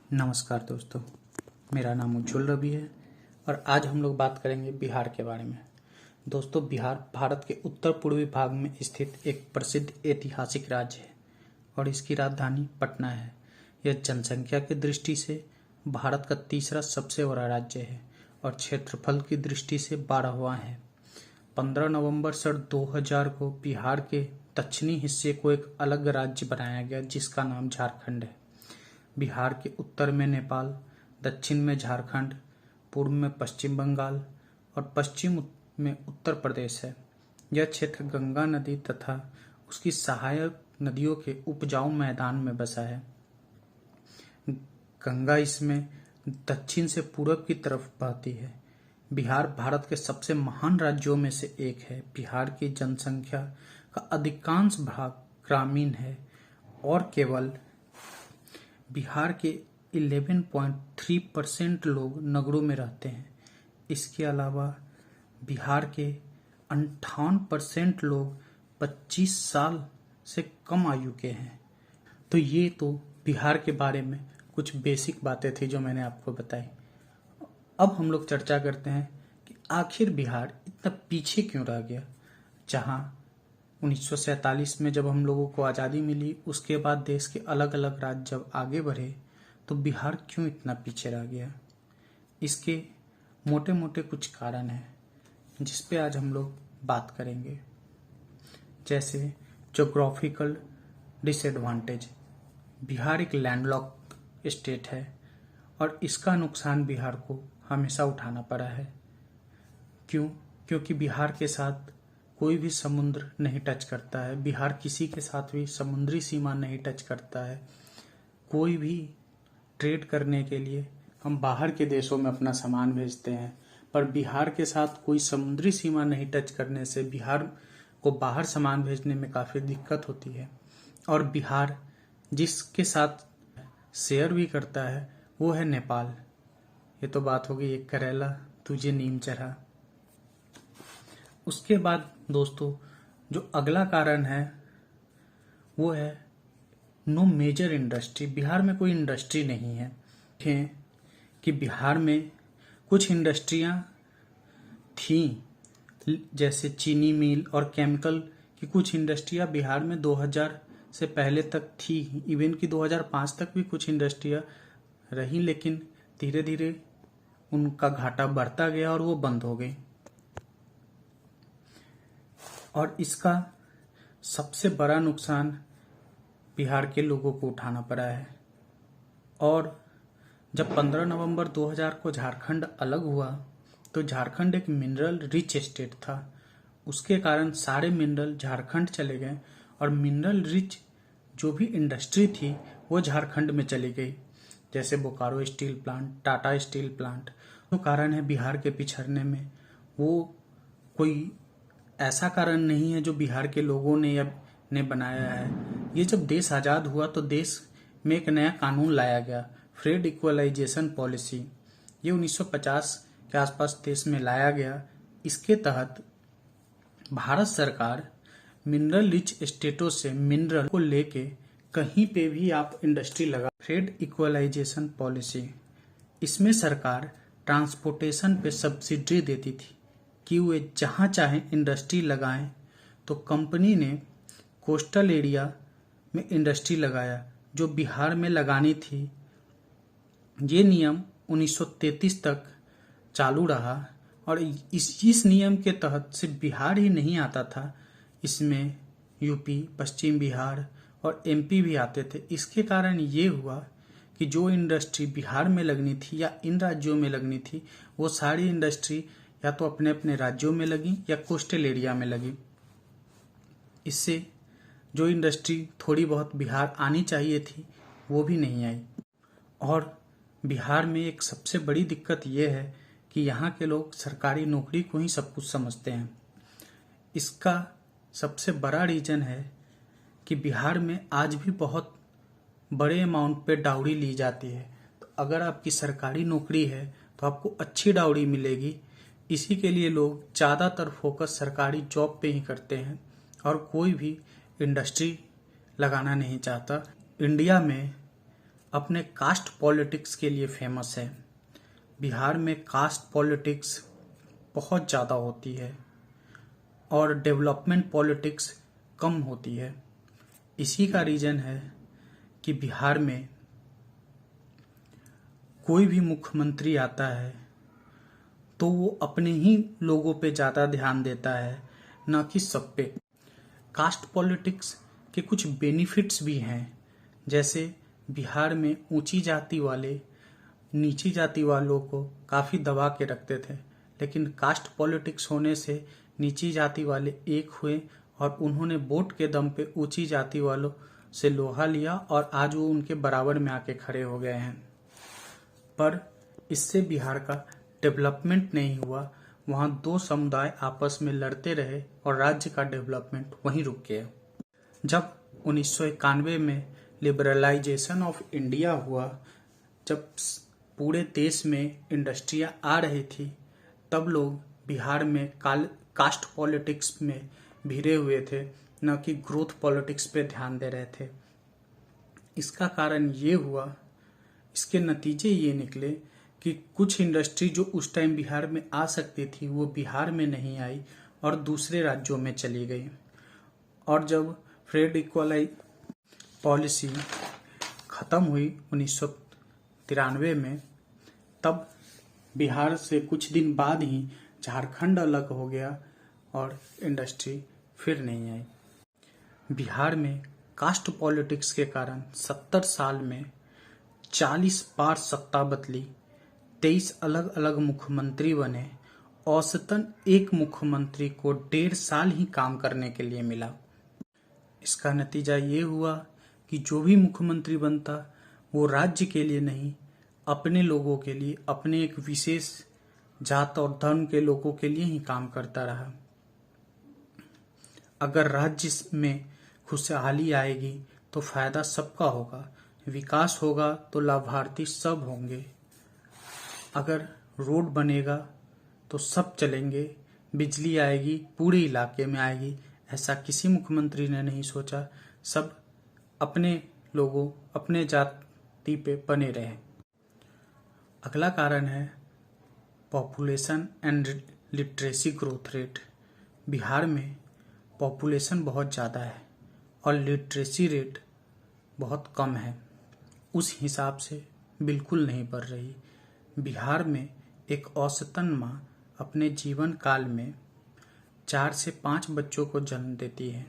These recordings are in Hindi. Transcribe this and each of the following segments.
नमस्कार दोस्तों, मेरा नाम उज्ज्वल रवि है और आज हम लोग बात करेंगे बिहार के बारे में। दोस्तों, बिहार भारत के उत्तर पूर्वी भाग में स्थित एक प्रसिद्ध ऐतिहासिक राज्य है और इसकी राजधानी पटना है। यह जनसंख्या की दृष्टि से भारत का तीसरा सबसे बड़ा राज्य है और क्षेत्रफल की दृष्टि से 12वां है। 15 नवंबर सन 2000 को बिहार के दक्षिणी हिस्से को एक अलग राज्य बनाया गया जिसका नाम झारखंड है। बिहार के उत्तर में नेपाल, दक्षिण में झारखंड, पूर्व में पश्चिम बंगाल और पश्चिम में उत्तर प्रदेश है। यह क्षेत्र गंगा नदी तथा उसकी सहायक नदियों के उपजाऊ मैदान में बसा है। गंगा इसमें दक्षिण से पूरब की तरफ बहती है। बिहार भारत के सबसे महान राज्यों में से एक है। बिहार की जनसंख्या का अधिकांश भाग ग्रामीण है और केवल बिहार के 11.3% लोग नगरों में रहते हैं। इसके अलावा बिहार के 58% लोग 25 साल से कम आयु के हैं। तो ये तो बिहार के बारे में कुछ बेसिक बातें थी जो मैंने आपको बताई। अब हम लोग चर्चा करते हैं कि आखिर बिहार इतना पीछे क्यों रह गया। जहां 1947 में जब हम लोगों को आज़ादी मिली, उसके बाद देश के अलग अलग राज्य जब आगे बढ़े तो बिहार क्यों इतना पीछे रह गया। इसके मोटे मोटे कुछ कारण हैं जिस पे आज हम लोग बात करेंगे। जैसे ज्योग्राफिकल डिसएडवांटेज। बिहार एक लैंडलॉक स्टेट है और इसका नुकसान बिहार को हमेशा उठाना पड़ा है। क्यों? क्योंकि बिहार के साथ कोई भी समुद्र नहीं टच करता है। बिहार किसी के साथ भी समुद्री सीमा नहीं टच करता है। कोई भी ट्रेड करने के लिए हम बाहर के देशों में अपना सामान भेजते हैं, पर बिहार के साथ कोई समुद्री सीमा नहीं टच करने से बिहार को बाहर सामान भेजने में काफ़ी दिक्कत होती है। और बिहार जिसके साथ शेयर भी करता है वो है नेपाल। ये तो बात हो गई एक करेला तुझे नीम चढ़ा। उसके बाद दोस्तों, जो अगला कारण है वो है नो मेजर इंडस्ट्री। बिहार में कोई इंडस्ट्री नहीं है। कि बिहार में कुछ इंडस्ट्रियां थी, जैसे चीनी मिल और केमिकल की कुछ इंडस्ट्रियां बिहार में 2000 से पहले तक थी। इवन कि 2005 तक भी कुछ इंडस्ट्रियां रही, लेकिन धीरे धीरे उनका घाटा बढ़ता गया और वो बंद हो गई। और इसका सबसे बड़ा नुकसान बिहार के लोगों को उठाना पड़ा है। और जब 15 नवंबर 2000 को झारखंड अलग हुआ तो झारखंड एक मिनरल रिच स्टेट था। उसके कारण सारे मिनरल झारखंड चले गए और मिनरल रिच जो भी इंडस्ट्री थी वो झारखंड में चली गई, जैसे Bokaro steel plant, Tata steel plant. तो कारण है बिहार के पिछड़ने में, वो कोई ऐसा कारण नहीं है जो बिहार के लोगों ने बनाया है। ये जब देश आज़ाद हुआ तो देश में एक नया कानून लाया गया, ट्रेड इक्वलाइजेशन पॉलिसी। ये 1950 के आसपास देश में लाया गया। इसके तहत भारत सरकार मिनरल रिच स्टेटों से मिनरल को लेके कहीं पे भी आप इंडस्ट्री लगा। ट्रेड इक्वलाइजेशन पॉलिसी, इसमें सरकार ट्रांसपोर्टेशन पे सब्सिडी देती थी कि वे जहाँ चाहें इंडस्ट्री लगाएं। तो कंपनी ने कोस्टल एरिया में इंडस्ट्री लगाया जो बिहार में लगानी थी। ये नियम 1933 तक चालू रहा और इस नियम के तहत सिर्फ बिहार ही नहीं आता था, इसमें यूपी, पश्चिम बिहार और एमपी भी आते थे। इसके कारण ये हुआ कि जो इंडस्ट्री बिहार में लगनी थी या इन राज्यों में लगनी थी वो सारी इंडस्ट्री या तो अपने अपने राज्यों में लगी या कोस्टल एरिया में लगी। इससे जो इंडस्ट्री थोड़ी बहुत बिहार आनी चाहिए थी वो भी नहीं आई। और बिहार में एक सबसे बड़ी दिक्कत ये है कि यहाँ के लोग सरकारी नौकरी को ही सब कुछ समझते हैं। इसका सबसे बड़ा रीजन है कि बिहार में आज भी बहुत बड़े अमाउंट पे डाउरी ली जाती है। तो अगर आपकी सरकारी नौकरी है तो आपको अच्छी डाउरी मिलेगी। इसी के लिए लोग ज़्यादातर फोकस सरकारी जॉब पे ही करते हैं और कोई भी इंडस्ट्री लगाना नहीं चाहता। इंडिया में अपने कास्ट पॉलिटिक्स के लिए फेमस है। बिहार में कास्ट पॉलिटिक्स बहुत ज़्यादा होती है और डेवलपमेंट पॉलिटिक्स कम होती है। इसी का रीज़न है कि बिहार में कोई भी मुख्यमंत्री आता है तो वो अपने ही लोगों पे ज़्यादा ध्यान देता है, ना कि सब पे। कास्ट पॉलिटिक्स के कुछ बेनिफिट्स भी हैं, जैसे बिहार में ऊंची जाति वाले नीची जाति वालों को काफ़ी दबा के रखते थे, लेकिन कास्ट पॉलिटिक्स होने से नीची जाति वाले एक हुए और उन्होंने वोट के दम पे ऊंची जाति वालों से लोहा लिया और आज वो उनके बराबर में आके खड़े हो गए हैं। पर इससे बिहार का डेवलपमेंट नहीं हुआ, वहाँ दो समुदाय आपस में लड़ते रहे और राज्य का डेवलपमेंट वहीं रुक गया। जब 1991 में लिबरलाइजेशन ऑफ इंडिया हुआ, जब पूरे देश में इंडस्ट्रियाँ आ रही थी, तब लोग बिहार में कास्ट पॉलिटिक्स में भिड़े हुए थे, न कि ग्रोथ पॉलिटिक्स पे ध्यान दे रहे थे। इसका कारण ये हुआ, इसके नतीजे ये निकले कि कुछ इंडस्ट्री जो उस टाइम बिहार में आ सकती थी वो बिहार में नहीं आई और दूसरे राज्यों में चली गई। और जब ट्रेड इक्वलाइज पॉलिसी ख़त्म हुई 1993 में, तब बिहार से कुछ दिन बाद ही झारखंड अलग हो गया और इंडस्ट्री फिर नहीं आई। बिहार में कास्ट पॉलिटिक्स के कारण 70 साल में 40 बार सत्ता बदली, 23 अलग अलग मुख्यमंत्री बने। औसतन एक मुख्यमंत्री को 1.5 साल ही काम करने के लिए मिला। इसका नतीजा ये हुआ कि जो भी मुख्यमंत्री बनता वो राज्य के लिए नहीं, अपने लोगों के लिए, अपने एक विशेष जात और धर्म के लोगों के लिए ही काम करता रहा। अगर राज्य में खुशहाली आएगी तो फायदा सबका होगा, विकास होगा तो लाभार्थी सब होंगे। अगर रोड बनेगा तो सब चलेंगे, बिजली आएगी पूरे इलाके में आएगी। ऐसा किसी मुख्यमंत्री ने नहीं सोचा, सब अपने लोगों, अपने जाति पे बने रहे। अगला कारण है population and literacy growth rate. Bihar में पॉपुलेशन बहुत ज़्यादा है और लिटरेसी रेट बहुत कम है, उस हिसाब से बिल्कुल नहीं बढ़ रही। बिहार में एक औसतन माँ अपने जीवन काल में 4 से 5 बच्चों को जन्म देती है,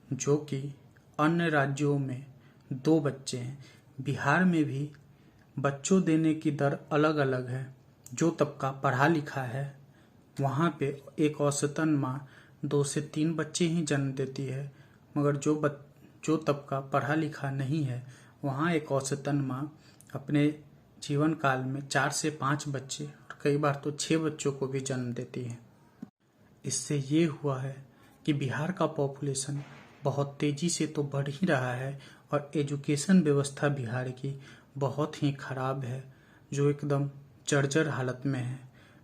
जो कि अन्य राज्यों में 2 बच्चे हैं। बिहार में भी बच्चों देने की दर अलग अलग है। जो तबका पढ़ा लिखा है वहाँ पे एक औसतन माँ 2 से 3 बच्चे ही जन्म देती है, मगर जो तबका पढ़ा लिखा नहीं है वहाँ एक औसतन माँ अपने जीवन काल में 4 से 5 बच्चे और कई बार तो 6 बच्चों को भी जन्म देती है। इससे ये हुआ है कि बिहार का पॉपुलेशन बहुत तेज़ी से तो बढ़ ही रहा है और एजुकेशन व्यवस्था बिहार की बहुत ही खराब है, जो एकदम जर्जर हालत में है।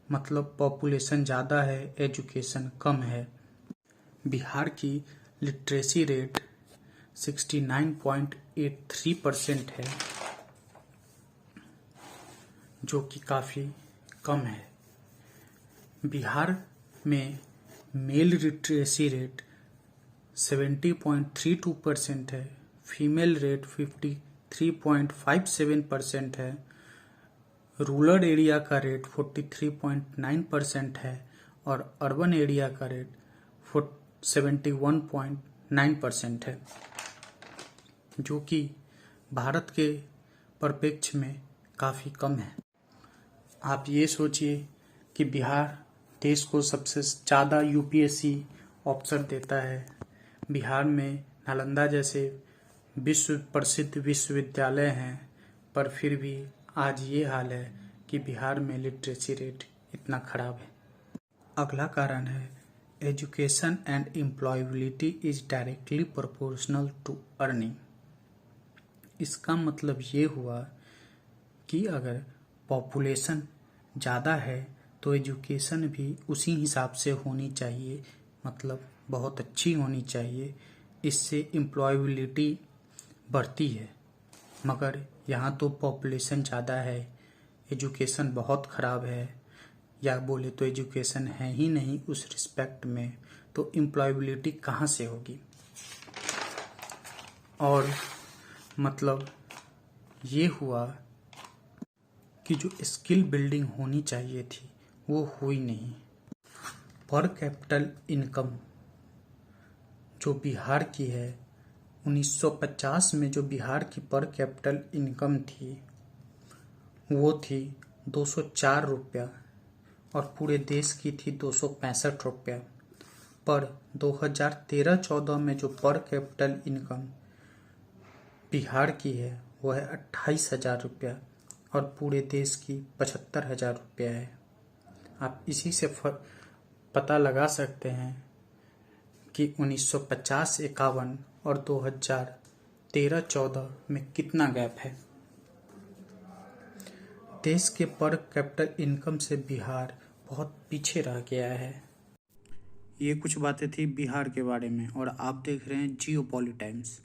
मतलब पॉपुलेशन ज़्यादा है, एजुकेशन कम है। बिहार की लिटरेसी रेट 69.83% है, जो कि काफ़ी कम है। बिहार में मेल लिटरेसी रेट 70.32% है, फीमेल रेट 53.57% है, रूरल एरिया का रेट 43.9% है और अर्बन एरिया का रेट 71.9% है, जो कि भारत के परिप्रेक्ष्य में काफ़ी कम है। आप ये सोचिए कि बिहार देश को सबसे ज़्यादा यूपीएससी अवसर देता है। बिहार में नालंदा जैसे विश्व प्रसिद्ध विश्वविद्यालय हैं, पर फिर भी आज ये हाल है कि बिहार में लिटरेसी रेट इतना खराब है। अगला कारण है education and employability is directly proportional to earning. इसका मतलब ये हुआ कि अगर पॉपुलेशन ज़्यादा है तो एजुकेशन भी उसी हिसाब से होनी चाहिए, मतलब बहुत अच्छी होनी चाहिए। इससे एम्प्लॉयबिलिटी बढ़ती है। मगर यहाँ तो पॉपुलेशन ज़्यादा है, एजुकेशन बहुत ख़राब है, या बोले तो एजुकेशन है ही नहीं उस रिस्पेक्ट में, तो एम्प्लॉयबिलिटी कहाँ से होगी। और मतलब ये हुआ कि जो स्किल बिल्डिंग होनी चाहिए थी वो हुई नहीं। पर कैपिटल इनकम जो बिहार की है, 1950 में जो बिहार की पर कैपिटल इनकम थी वो थी 204 रुपया और पूरे देश की थी 265 रुपया। पर 2013-14 में जो पर कैपिटल इनकम बिहार की है वो है 28,000 रुपया और पूरे देश की 75,000 रुपया है। आप इसी से पता लगा सकते हैं कि 1950-51 और 2013-14 में कितना गैप है। देश के पर कैपिटल इनकम से बिहार बहुत पीछे रह गया है। ये कुछ बातें थी बिहार के बारे में और आप देख रहे हैं जियोपॉलिटाइम्स।